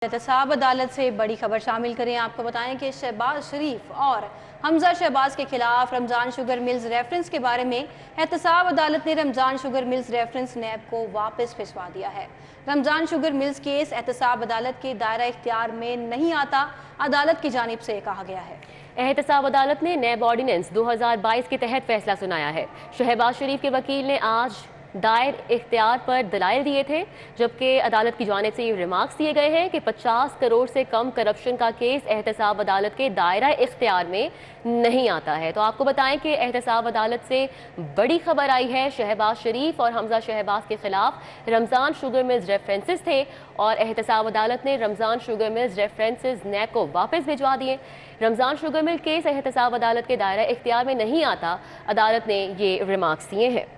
एहतसाब अदालत से बड़ी खबर शामिल करें। आपको बताएं कि शहबाज शरीफ और हमजा शहबाज के खिलाफ रमजान शुगर मिल्स रेफरेंस के बारे में एहतसाब अदालत ने रमजान शुगर मिल्स रेफरेंस नैब को वापस भिजवा दिया है। रमजान शुगर मिल्स केस एहतसाब अदालत के दायरा इख्तियार में नहीं आता, अदालत की जानिब से कहा गया है। एहतसाब अदालत ने नैब ऑर्डिनेंस 2022 के तहत फैसला सुनाया है। शहबाज शरीफ के वकील ने आज दायर इख्तियार पर दलाइल दिए थे, जबकि अदालत की जानिब से ये रिमार्क्स दिए गए हैं कि 50 करोड़ से कम करप्शन का केस एहतसाब अदालत के दायरा इख्तियार में नहीं आता है। तो आपको बताएं कि एहतसाब अदालत से बड़ी खबर आई है। शहबाज शरीफ और हमजा शहबाज के खिलाफ रमजान शुगर मिल्स रेफरेंसेस थे और एहतसाब अदालत ने रमजान शुगर मिल्स रेफरेंसेस नैब को वापस भिजवा दिए। रमजान शुगर मिल केस एहतसाब अदालत के दायरा इख्तियार में नहीं आता, अदालत ने ये रिमार्क्स दिए हैं।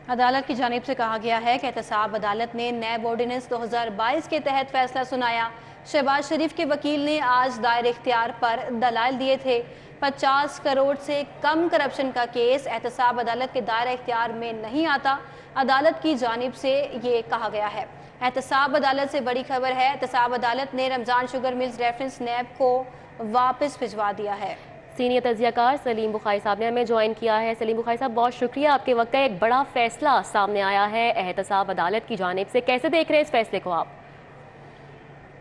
अदालत की जानिब से कहा गया है कि एहतसाब अदालत ने नैब ऑर्डिनेंस 2022 के तहत फैसला सुनाया। शहबाज शरीफ के वकील ने आज दायर इख्तियार पर दलाइल दिए थे। 50 करोड़ से कम करप्शन का केस एहतसाब अदालत के दायरा इख्तियार में नहीं आता, अदालत की जानिब से ये कहा गया है। एहतसाब अदालत से बड़ी खबर है। एहतसाब अदालत ने रमजान शुगर मिल्स रेफरेंस नैब को वापस भिजवा दिया है। सीनियर तज्जियाकार सलीम बुखारी साहब ने हमें ज्वाइन किया है। सलीम बुखारी साहब, बहुत शुक्रिया, आपके वक्त का एक बड़ा फैसला सामने आया है एहतसाब अदालत की जानिब से। कैसे देख रहे हैं इस फैसले को आप?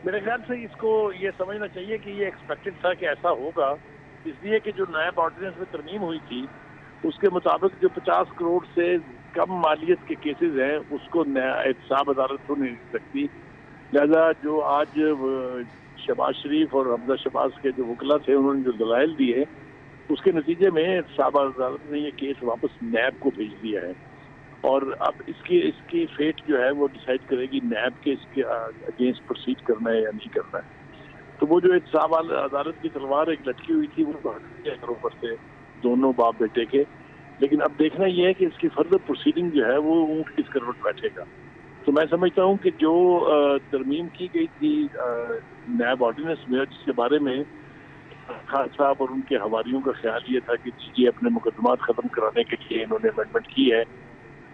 मेरे ख्याल से इसको ये समझना चाहिए कि ये एक्सपेक्टेड था कि ऐसा होगा, इसलिए कि जो नैब ऑर्डिनेंस में तरमीम हुई थी उसके मुताबिक जो 50 करोड़ से कम मालियत के केसेस हैं उसको एहतसाब अदालत तो नहीं दे सकती। लिहाजा जो आज शहबाज शरीफ और हमजा शहबाज के जो वकला थे उन्होंने जो दलाइल दिए उसके नतीजे में एहतसाब अदालत ने ये केस वापस नैब को भेज दिया है और अब इसकी फेट जो है वो डिसाइड करेगी नैब के इसके अगेंस्ट प्रोसीड करना है या नहीं करना है। तो वो जो एहतसाब अदालत की तलवार एक लटकी हुई थी वो ऊपर से दोनों बाप बेटे के, लेकिन अब देखना ये है कि इसकी फर्दर प्रोसीडिंग जो है वो ऊँट किस करवट बैठेगा। तो मैं समझता हूँ कि जो तरमीम की गई थी नैब ऑर्डिनेंस में जिसके बारे में खान साहब और उनके हवारियों का ख्याल ये था कि जी अपने मुकदमात ख़त्म कराने के लिए इन्होंने अमेंडमेंट की है,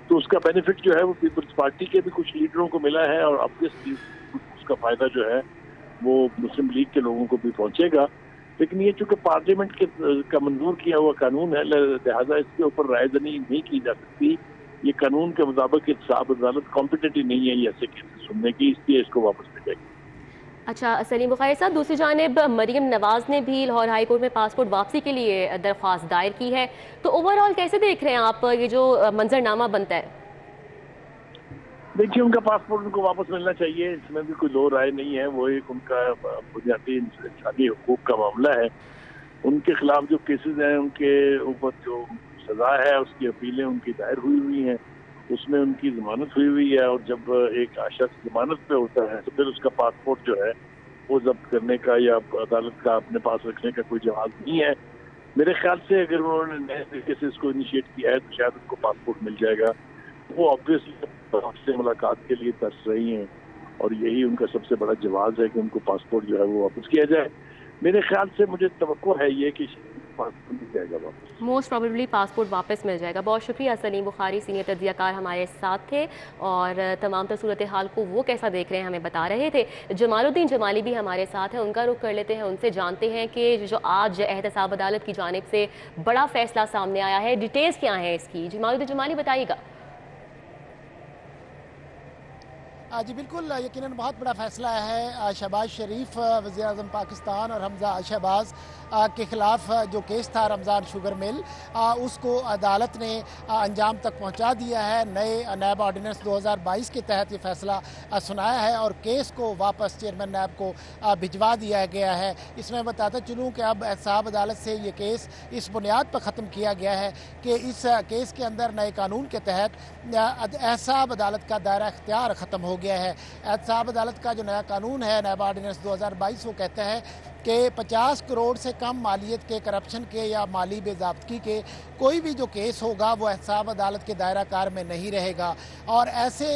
तो उसका बेनिफिट जो है वो पीपल्स पार्टी के भी कुछ लीडरों को मिला है और ऑब्वियसली उसका फ़ायदा जो है वो मुस्लिम लीग के लोगों को भी पहुँचेगा। लेकिन ये चूँकि पार्लियामेंट का मंजूर किया हुआ कानून है, लिहाजा इसके ऊपर रायदनी नहीं की जा सकती। ये कानून के मुताबिक एहतसाब अदालत कॉम्पिटेंट नहीं है ये ऐसे केसेस सुनने की, इसलिए इसको वापस भेजेगी। अच्छा सलीम बुखारी साहब, दूसरी जानिब मरीम नवाज ने भी लाहौर हाई कोर्ट में पासपोर्ट वापसी के लिए दरख्वास्त दायर की है, तो ओवरऑल कैसे देख रहे हैं आप ये जो मंजरनामा बनता है? देखिए, उनका पासपोर्ट उनको वापस मिलना चाहिए, इसमें भी कोई दो राय नहीं है। वो एक उनका बुनियादी इंसानी हुकूक का मामला है। उनके खिलाफ जो केसेस हैं उनके ऊपर जो सजा है उसकी अपीलें उनकी दायर हुई हैं, उसमें उनकी जमानत हुई है और जब एक शख्स जमानत पे होता है तो फिर उसका पासपोर्ट जो है वो जब्त करने का या अदालत का अपने पास रखने का कोई जवाब नहीं है। मेरे ख्याल से अगर उन्होंने नए तरीके से इसको इनिशिएट किया है तो शायद उनको पासपोर्ट मिल जाएगा। वो ऑब्वियसली आपसे मुलाकात के लिए तरस रही हैं और यही उनका सबसे बड़ा जवाब है कि उनको पासपोर्ट जो है वो वापस किया जाए। मेरे ख्याल से मुझे तवक्को है ये कि पासपोर्ट मिल जाएगा वापस, मोस्ट प्रोबेबली पासपोर्ट वापस मिल जाएगा। बहुत शुक्रिया सलीम बुखारी, सीनियर तज्जियाकार हमारे साथ थे और तमाम तर सूरत हाल को वो कैसा देख रहे हैं हमें बता रहे थे। जमालुद्दीन जमाली भी हमारे साथ हैं, उनका रुख कर लेते हैं, उनसे जानते हैं कि जो आज एहतसाब अदालत की जानिब से बड़ा फैसला सामने आया है, डिटेल्स क्या है इसकी। जमालुद्दीन जमाली बताइएगा। जी बिल्कुल, यकीनन बहुत बड़ा फैसला है। शहबाज शरीफ वज़ीर आज़म पाकिस्तान और हमजा शहबाज के ख़िलाफ़ जो केस था रमज़ान शुगर मिल, उसको अदालत ने अंजाम तक पहुंचा दिया है। नए नैब ऑर्डिनेंस 2022 के तहत ये फैसला सुनाया है और केस को वापस चेयरमैन नैब को भिजवा दिया गया है। इसमें बताता चलूँ कि अब एहतसाब अदालत से ये केस इस बुनियाद पर ख़त्म किया गया है कि इस केस के अंदर नए कानून के तहत एहतसाब अदालत का दायरा इख्तियार ख़त्म हो गया है। एहतसाब अदालत का जो नया कानून है नैब ऑर्डिनेंस 2022 वो कहता है कि 50 करोड़ से कम मालियत के, करप्शन के या माली बेज़ाब्तगी के कोई भी जो केस होगा वो एहतसाब अदालत के दायरा कार में नहीं रहेगा। और ऐसे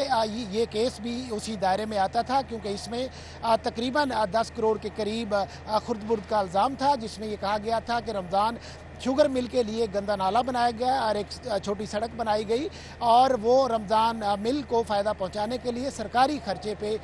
ये केस भी उसी दायरे में आता था क्योंकि इसमें तकरीबन 10 करोड़ के करीब खुर्द बुर्द का इल्ज़ाम था, जिसमें ये कहा गया था कि रमज़ान शुगर मिल के लिए गंदा नाला बनाया गया और एक छोटी सड़क बनाई गई और वो रमज़ान मिल को फ़ायदा पहुंचाने के लिए सरकारी खर्चे पे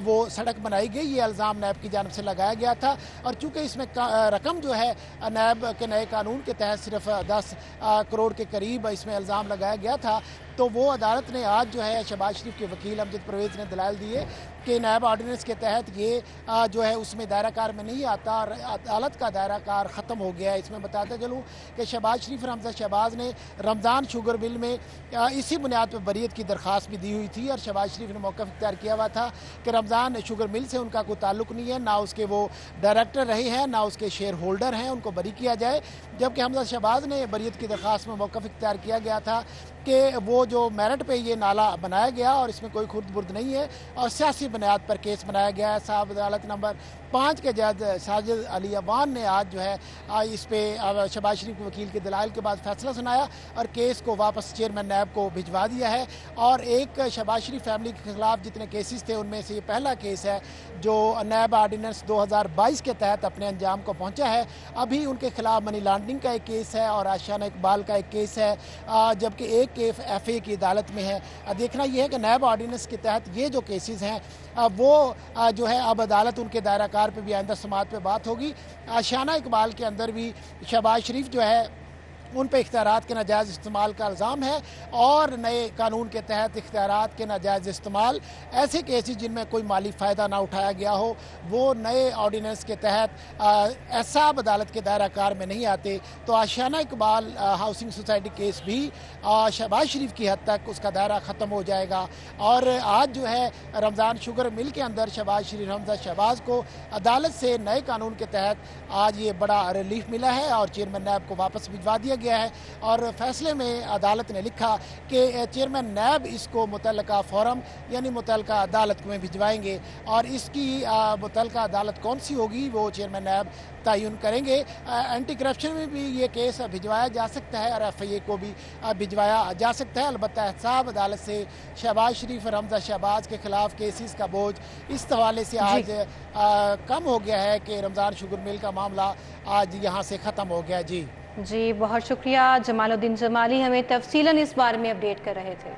वो सड़क बनाई गई। ये इल्ज़ाम नैब की जानिब से लगाया गया था और चूँकि इसमें रकम जो है नैब के नए कानून के तहत सिर्फ 10 करोड़ के करीब इसमें इल्ज़ाम लगाया गया था, तो वो अदालत ने आज जो है शहबाज शरीफ के वकील अमजद परवेज़ ने दलाइल दिए कि नैब ऑर्डिनेंस के तहत ये जो है उसमें दायरा कार में नहीं आता और अदालत का दायरा कार ख़त्म हो गया है। इसमें बताते चलूँ कि शहबाज शरीफ और हमजा शहबाज ने रमज़ान शुगर बिल में इसी बुनियाद पर बरीयत की दरख्वास्त भी दी हुई थी और शहबाज शरीफ ने मौक़िफ़ इख्तियार किया हुआ था कि रमज़ान शुगर मिल से उनका कोई ताल्लुक़ नहीं है, ना उसके वो डायरेक्टर रहे हैं, ना उसके शेयर होल्डर हैं, उनको बरी किया जाए। जबकि हमजा शहबाज ने बरीयत की दरख्वास्त में मौक़िफ़ इख्तियार किया गया था कि वो जो मेरिट पे ये नाला बनाया गया और इसमें कोई खुर्द बुर्द नहीं है और सियासी बुनियाद पर केस बनाया गया है। साहब अदालत नंबर 5 के जज साजिद अली अवान ने आज जो है इस पे शहबाज शरीफ के वकील के दलाइल के बाद फैसला सुनाया और केस को वापस चेयरमैन नैब को भिजवा दिया है। और एक शहबाज शरीफ फैमिली के खिलाफ जितने केसेस थे उनमें से ये पहला केस है जो नैब ऑर्डिनेंस 2022 के तहत अपने अंजाम को पहुँचा है। अभी उनके खिलाफ मनी लॉन्ड्रिंग का एक केस है और आशियाना इकबाल का एक केस है, जबकि एक केस FA की अदालत में है। देखना यह है कि नैब ऑर्डिनेंस के तहत ये जो केसेस हैं वो जो है अब अदालत उनके दायरा कार पे भी आइंदा समाअत पे बात होगी। आशियाना इकबाल के अंदर भी शहबाज शरीफ जो है उन पर इख्तियारात के नाजायज़ इस्तेमाल का इल्ज़ाम है और नए कानून के तहत इख्तियारात के नाजायज़ इस्तेमाल ऐसे केसेस जिनमें कोई माली फ़ायदा ना उठाया गया हो वो नए ऑर्डिनेंस के तहत एहसाब अदालत के दायरा कार में नहीं आते। तो आशियाना इकबाल हाउसिंग सोसाइटी केस भी शहबाज शरीफ की हद तक उसका दायरा ख़त्म हो जाएगा। और आज जो है रमज़ान शुगर मिल के अंदर शहबाज शरीफ हमजा शहबाज को अदालत से नए कानून के तहत आज ये बड़ा रिलीफ मिला है और चेयरमैन नैब को वापस भिजवा दिया गया है। और फैसले में अदालत ने लिखा कि चेयरमैन नैब इसको मुतल्लका फोरम यानी मुतल्लका अदालत में भिजवाएंगे और इसकी मुतल्लका अदालत कौन सी होगी वो चेयरमैन नैब तयन करेंगे। एंटी करप्शन में भी ये केस भिजवाया जा सकता है और FIA को भी भिजवाया जा सकता है। अलबत्ता एहसाब अदालत से शहबाज शरीफ और हमजा शहबाज के खिलाफ केसेस का बोझ इस हवाले से आज कम हो गया है कि रमज़ान शुगर मिल का मामला आज यहाँ से ख़त्म हो गया। जी बहुत शुक्रिया जमालुद्दीन जमाली, हमें तफसीलन इस बारे में अपडेट कर रहे थे।